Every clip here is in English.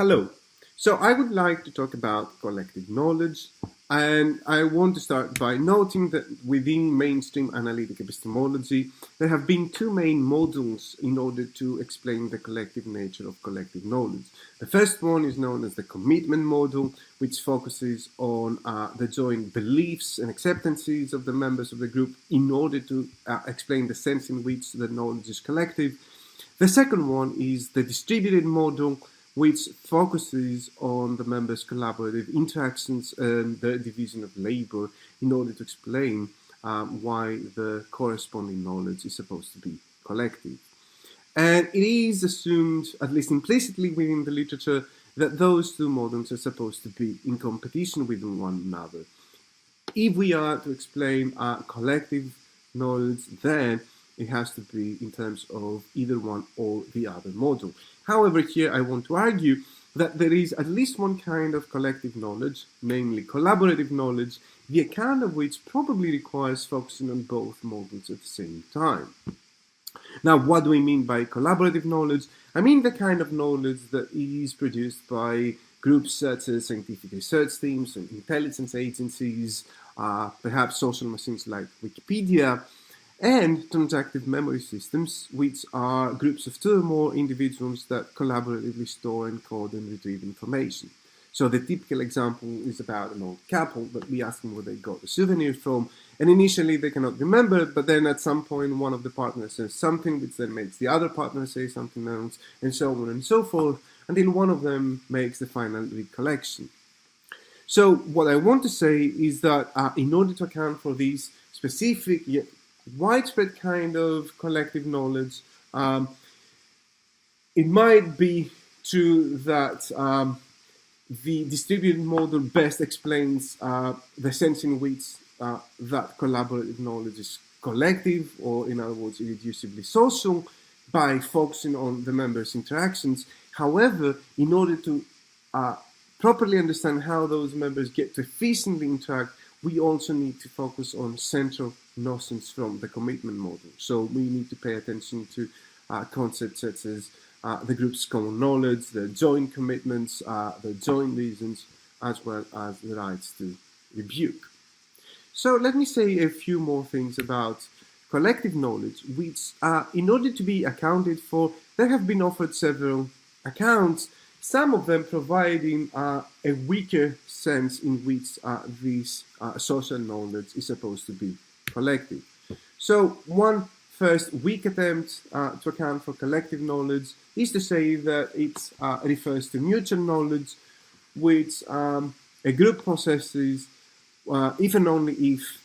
Hello. So I would like to talk about collective knowledge, and I want to start by noting that within mainstream analytic epistemology, there have been two main models in order to explain the collective nature of collective knowledge. The first one is known as the commitment model, which focuses on the joint beliefs and acceptances of the members of the group in order to explain the sense in which the knowledge is collective. The second one is the distributed model, which focuses on the members' collaborative interactions and the division of labor in order to explain why the corresponding knowledge is supposed to be collective. And it is assumed, at least implicitly within the literature, that those two models are supposed to be in competition with one another. If we are to explain collective knowledge, then it has to be in terms of either one or the other model. However, here I want to argue that there is at least one kind of collective knowledge, namely collaborative knowledge, the account of which probably requires focusing on both models at the same time. Now, what do we mean by collaborative knowledge? I mean the kind of knowledge that is produced by groups such as scientific research teams and intelligence agencies, perhaps social machines like Wikipedia, and transactive memory systems, which are groups of two or more individuals that collaboratively store, encode, and retrieve information. So the typical example is about an old couple that we ask them where they got the souvenir from, and initially they cannot remember, but then at some point one of the partners says something, which then makes the other partner say something else, and so on and so forth, until one of them makes the final recollection. So what I want to say is that in order to account for these specific yet widespread kind of collective knowledge, it might be true that the distributed model best explains the sense in which that collaborative knowledge is collective, or in other words, irreducibly social, by focusing on the members' interactions. However, in order to properly understand how those members get to efficiently interact, we also need to focus on central notions from the commitment model. So we need to pay attention to concepts such as the group's common knowledge, the joint commitments, the joint reasons, as well as the rights to rebuke. So let me say a few more things about collective knowledge, which, in order to be accounted for, there have been offered several accounts, some of them providing a weaker sense in which this social knowledge is supposed to be collective. So one first weak attempt to account for collective knowledge is to say that it refers to mutual knowledge, which a group possesses if and only if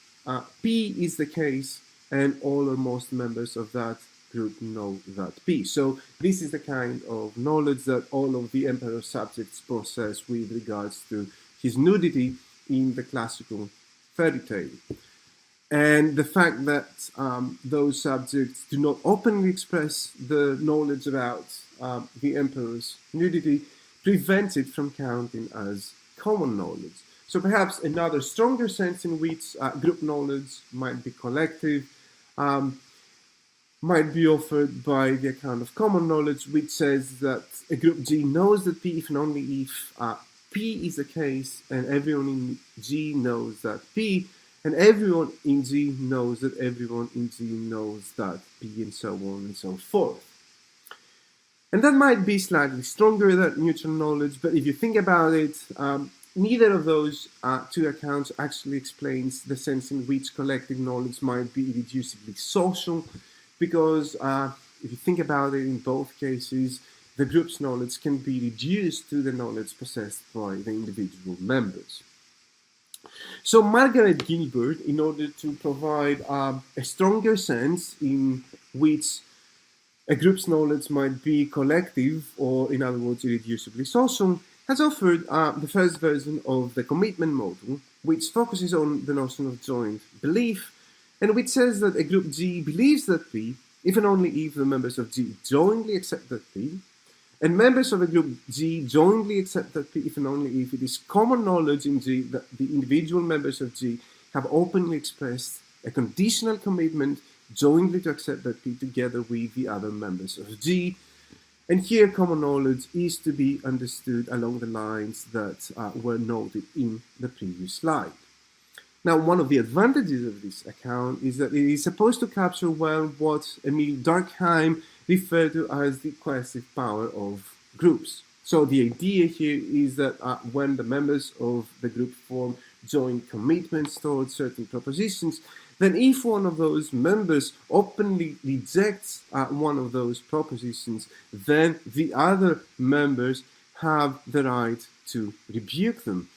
P is the case and all or most members of that group know that P. So this is the kind of knowledge that all of the emperor's subjects possess with regards to his nudity in the classical fairy tale. And the fact that those subjects do not openly express the knowledge about the emperor's nudity prevents it from counting as common knowledge. So perhaps another stronger sense in which group knowledge might be collective might be offered by the account of common knowledge, which says that a group G knows that P if and only if P is the case, and everyone in G knows that P, and everyone in G knows that everyone in G knows that P, and so on and so forth. And that might be slightly stronger than mutual knowledge, but if you think about it, neither of those two accounts actually explains the sense in which collective knowledge might be irreducibly social, because if you think about it, in both cases, the group's knowledge can be reduced to the knowledge possessed by the individual members. So Margaret Gilbert, in order to provide a stronger sense in which a group's knowledge might be collective, or in other words, irreducibly social, has offered the first version of the commitment model, which focuses on the notion of joint belief, and which says that a group G believes that P, if and only if the members of G jointly accept that P, and members of a group G jointly accept that P if and only if it is common knowledge in G that the individual members of G have openly expressed a conditional commitment jointly to accept that P together with the other members of G, And here common knowledge is to be understood along the lines that were noted in the previous slide. Now, one of the advantages of this account is that it is supposed to capture well what Emil Durkheim referred to as the coercive power of groups. So the idea here is that when the members of the group form joint commitments towards certain propositions, then if one of those members openly rejects one of those propositions, then the other members have the right to rebuke them.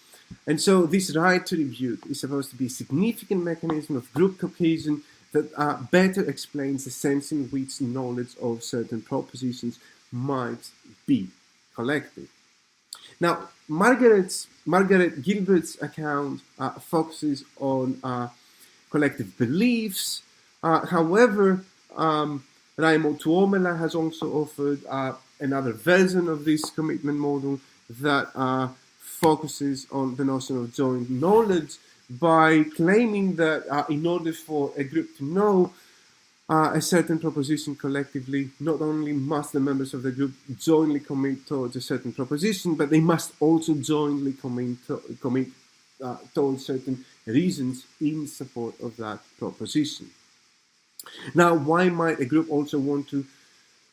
And so this right to rebuke is supposed to be a significant mechanism of group cohesion that better explains the sense in which knowledge of certain propositions might be collected. Now, Margaret Gilbert's account focuses on collective beliefs. However, Raimo Tuomela has also offered another version of this commitment model that focuses on the notion of joint knowledge by claiming that in order for a group to know a certain proposition collectively, not only must the members of the group jointly commit towards a certain proposition, but they must also jointly commit towards certain reasons in support of that proposition. Now, why might a group also want to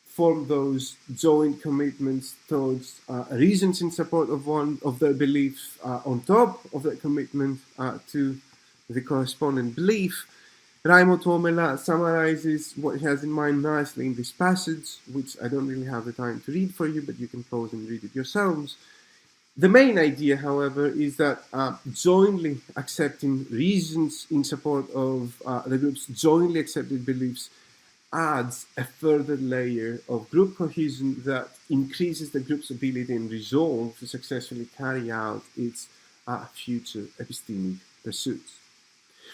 form those joint commitments towards reasons in support of one of their beliefs on top of that commitment to the corresponding belief? Raimo Tuomela summarizes what he has in mind nicely in this passage, which I don't really have the time to read for you, but you can pause and read it yourselves. The main idea, however, is that jointly accepting reasons in support of the group's jointly accepted beliefs adds a further layer of group cohesion that increases the group's ability and resolve to successfully carry out its future epistemic pursuits.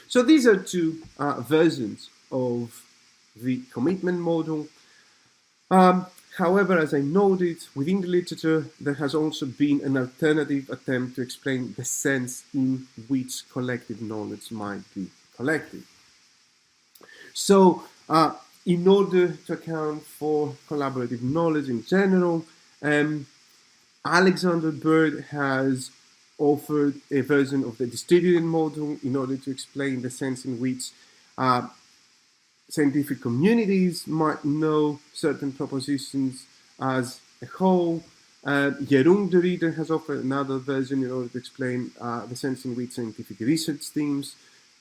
So these are two versions of the commitment model. However, as I noted, within the literature, there has also been an alternative attempt to explain the sense in which collective knowledge might be collected. So, in order to account for collaborative knowledge in general, Alexander Bird has offered a version of the distributed model in order to explain the sense in which scientific communities might know certain propositions as a whole. Jeroen de Ridder has offered another version in order to explain the sense in which scientific research teams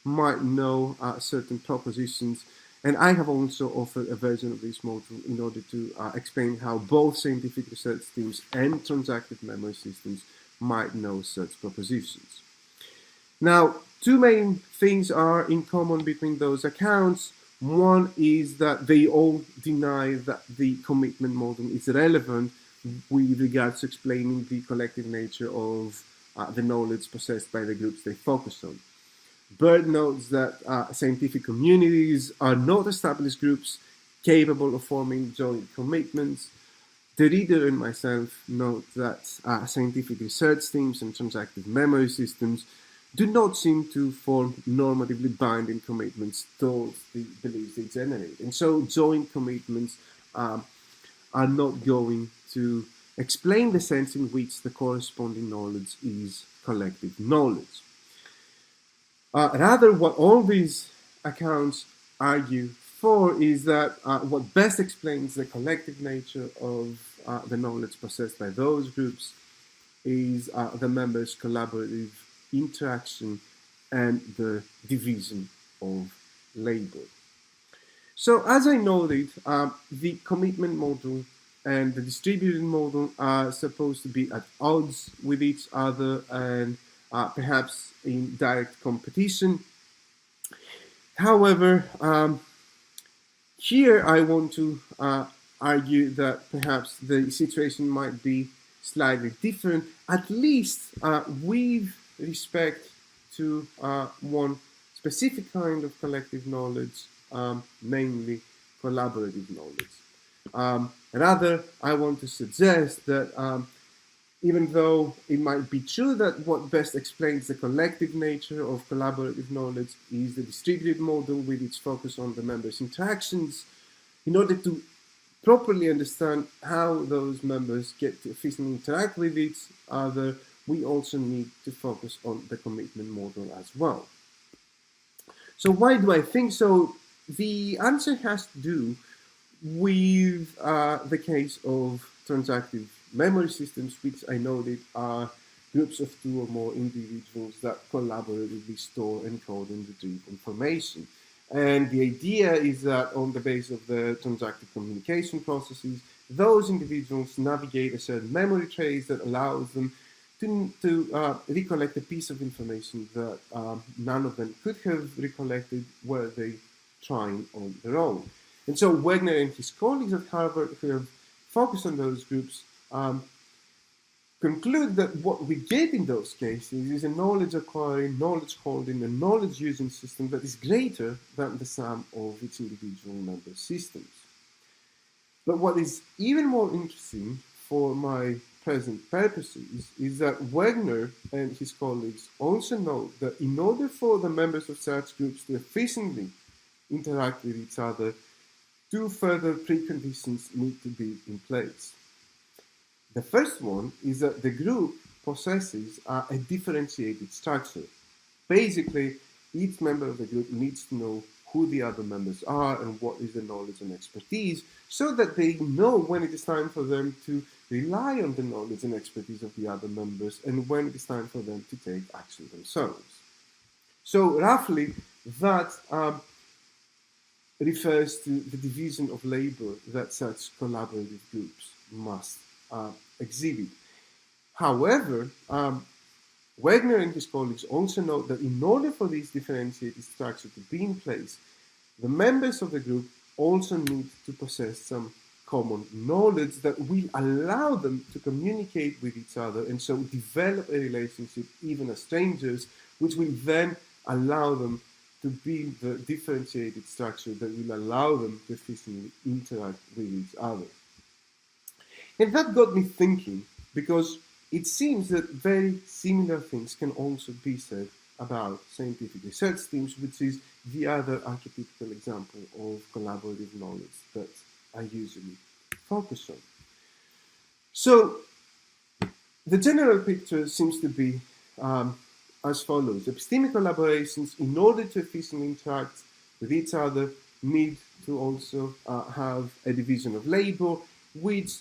might know certain propositions. And I have also offered a version of this model in order to explain how both scientific research teams and transactive memory systems might know such propositions. Now, two main things are in common between those accounts. One is that they all deny that the commitment model is relevant with regards to explaining the collective nature of the knowledge possessed by the groups they focus on. Bird notes that scientific communities are not established groups capable of forming joint commitments. The reader and myself note that scientific research teams and transactive memory systems do not seem to form normatively binding commitments towards the beliefs they generate. And so joint commitments are not going to explain the sense in which the corresponding knowledge is collective knowledge. Rather, what all these accounts argue for is that what best explains the collective nature of the knowledge possessed by those groups is the members' collaborative interaction and the division of labor. So, as I noted, the commitment model and the distributed model are supposed to be at odds with each other and perhaps in direct competition. However, here I want to argue that perhaps the situation might be slightly different, at least with respect to one specific kind of collective knowledge, namely collaborative knowledge. Rather, I want to suggest that even though it might be true that what best explains the collective nature of collaborative knowledge is the distributed model with its focus on the members' interactions, in order to properly understand how those members get to efficiently interact with each other, we also need to focus on the commitment model as well. So why do I think so? The answer has to do with the case of transactive memory systems, which I noted are groups of two or more individuals that collaboratively store, encode, and retrieve information. And the idea is that on the basis of the transactive communication processes, those individuals navigate a certain memory trace that allows them to recollect a piece of information that none of them could have recollected were they trying on their own. And so Wagner and his colleagues at Harvard who have focused on those groups conclude that what we get in those cases is a knowledge acquiring, knowledge holding, and knowledge using system that is greater than the sum of its individual member systems. But what is even more interesting for my present purposes is that Wagner and his colleagues also note that in order for the members of such groups to efficiently interact with each other, two further preconditions need to be in place. The first one is that the group possesses a differentiated structure. Basically, each member of the group needs to know who the other members are and what is the knowledge and expertise, so that they know when it is time for them to rely on the knowledge and expertise of the other members and when it is time for them to take action themselves. So roughly, that refers to the division of labor that such collaborative groups must exhibit. However, Wagner and his colleagues also note that in order for this differentiated structure to be in place, the members of the group also need to possess some common knowledge that will allow them to communicate with each other and so develop a relationship even as strangers, which will then allow them to build the differentiated structure that will allow them to efficiently interact with each other. And that got me thinking, because it seems that very similar things can also be said about scientific research teams, which is the other archetypical example of collaborative knowledge that I usually focus on. So the general picture seems to be as follows. Epistemic collaborations, in order to efficiently interact with each other, need to also have a division of labor, which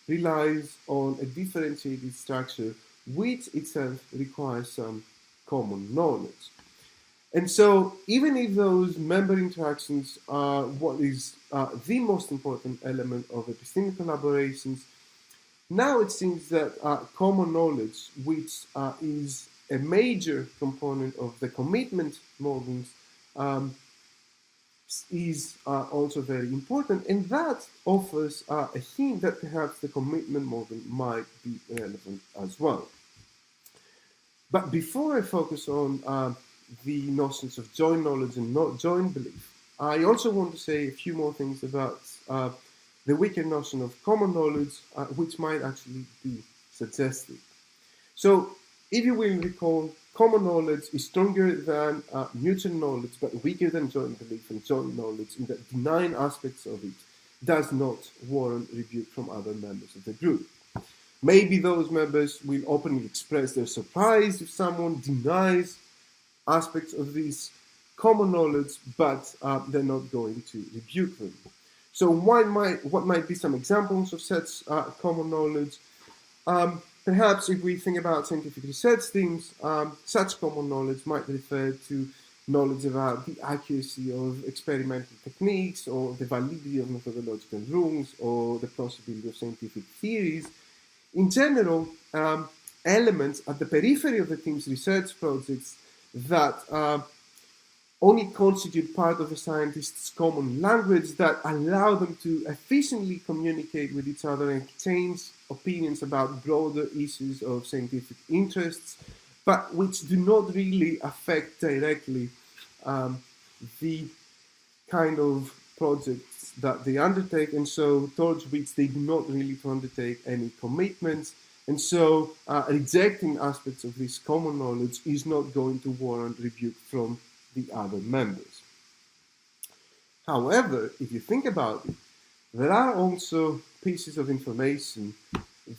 relies on a differentiated structure, which itself requires some common knowledge. And so, even if those member interactions are what is the most important element of epistemic collaborations, now it seems that common knowledge, which is a major component of the commitment models, is also very important, and that offers a hint that perhaps the commitment model might be relevant as well. But before I focus on the notions of joint knowledge and not joint belief, I also want to say a few more things about the weaker notion of common knowledge, which might actually be suggested. So, if you will recall, common knowledge is stronger than mutual knowledge, but weaker than joint belief and joint knowledge, in that denying aspects of it does not warrant rebuke from other members of the group. Maybe those members will openly express their surprise if someone denies aspects of this common knowledge, but they're not going to rebuke them. So what might be some examples of such common knowledge? Perhaps if we think about scientific research teams, such common knowledge might refer to knowledge about the accuracy of experimental techniques, or the validity of methodological rules, or the plausibility of scientific theories. In general, elements at the periphery of the team's research projects that only constitute part of a scientist's common language that allow them to efficiently communicate with each other and exchange opinions about broader issues of scientific interests, but which do not really affect directly the kind of projects that they undertake, and so towards which they do not really undertake any commitments. And so rejecting aspects of this common knowledge is not going to warrant rebuke from the other members. However, if you think about it, there are also pieces of information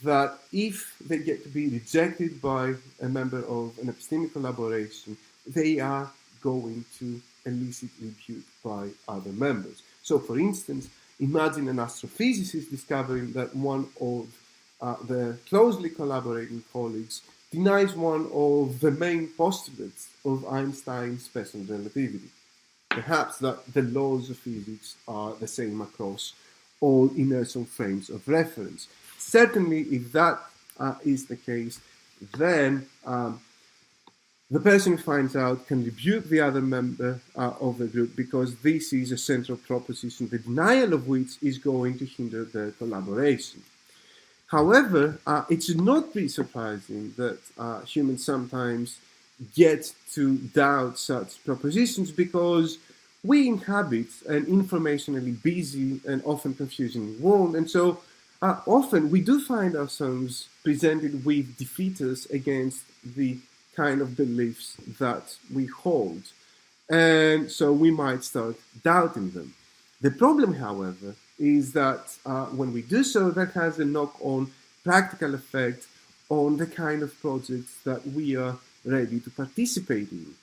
that if they get to be rejected by a member of an epistemic collaboration, they are going to elicit rebuke by other members. So, for instance, imagine an astrophysicist discovering that one of their closely collaborating colleagues denies one of the main postulates of Einstein's special relativity. Perhaps that the laws of physics are the same across all inertial frames of reference. Certainly, if that is the case, then the person who finds out can rebuke the other member of the group because this is a central proposition, the denial of which is going to hinder the collaboration. However, it should not be surprising that humans sometimes get to doubt such propositions because we inhabit an informationally busy and often confusing world, and so often we do find ourselves presented with defeaters against the kind of beliefs that we hold, and so we might start doubting them. The problem, however, is that when we do so, that has a knock-on practical effect on the kind of projects that we are ready to participate in.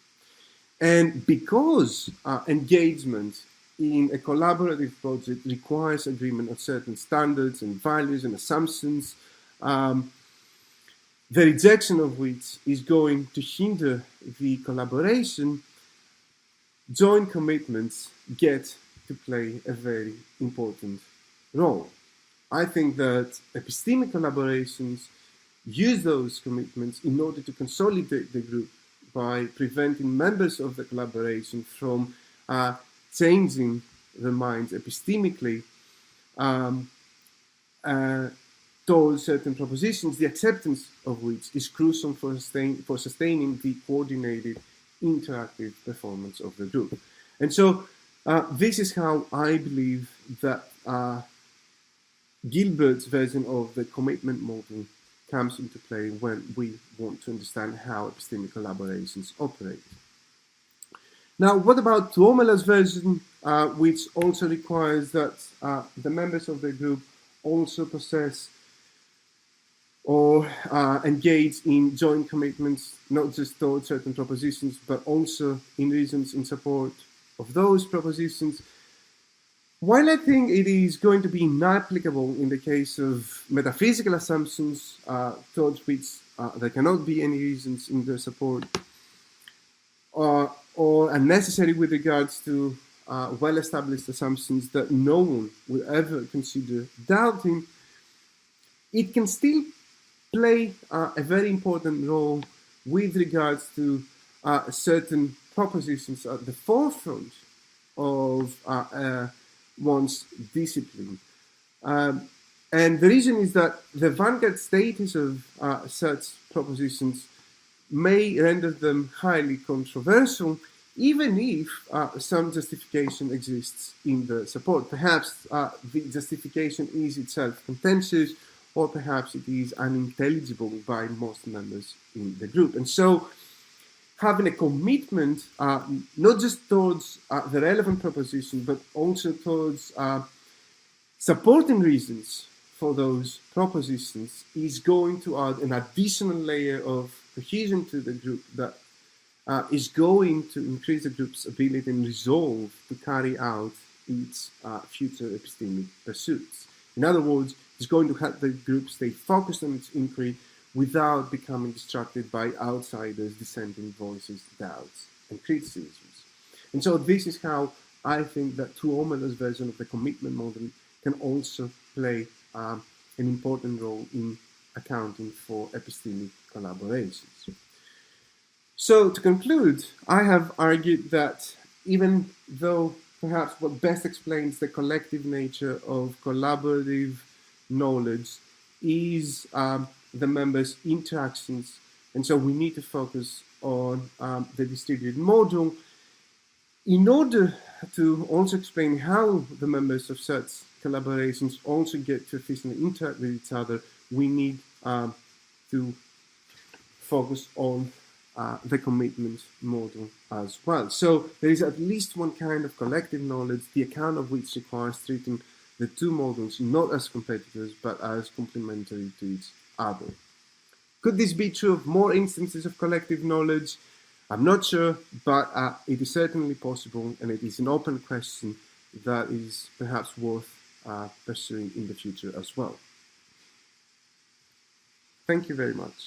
And because engagement in a collaborative project requires agreement on certain standards and values and assumptions, the rejection of which is going to hinder the collaboration, joint commitments get to play a very important role. I think that epistemic collaborations use those commitments in order to consolidate the group by preventing members of the collaboration from changing their minds epistemically towards certain propositions, the acceptance of which is crucial for sustaining the coordinated, interactive performance of the group. And so this is how I believe that Gilbert's version of the commitment model comes into play when we want to understand how epistemic collaborations operate. Now, what about Tuomela's version, which also requires that the members of the group also possess or engage in joint commitments, not just towards certain propositions, but also in reasons in support of those propositions? While I think it is going to be inapplicable in the case of metaphysical assumptions towards which there cannot be any reasons in their support, or unnecessary with regards to well-established assumptions that no one will ever consider doubting, it can still play a very important role with regards to certain propositions at the forefront of one's discipline. And the reason is that the vanguard status of such propositions may render them highly controversial, even if some justification exists in the support. Perhaps the justification is itself contentious, or perhaps it is unintelligible by most members in the group. And so having a commitment, not just towards the relevant proposition, but also towards supporting reasons for those propositions, is going to add an additional layer of cohesion to the group that is going to increase the group's ability and resolve to carry out its future epistemic pursuits. In other words, it's going to help the group stay focused on its inquiry without becoming distracted by outsiders, dissenting voices, doubts, and criticisms. And so this is how I think that Tuomela's version of the commitment model can also play an important role in accounting for epistemic collaborations. So to conclude, I have argued that even though perhaps what best explains the collective nature of collaborative knowledge is the members' interactions, and so we need to focus on the distributed model. In order to also explain how the members of such collaborations also get to efficiently interact with each other, we need to focus on the commitment model as well. So there is at least one kind of collective knowledge, the account of which requires treating the two models not as competitors but as complementary to each other. Could this be true of more instances of collective knowledge? I'm not sure, but it is certainly possible, and it is an open question that is perhaps worth pursuing in the future as well. Thank you very much.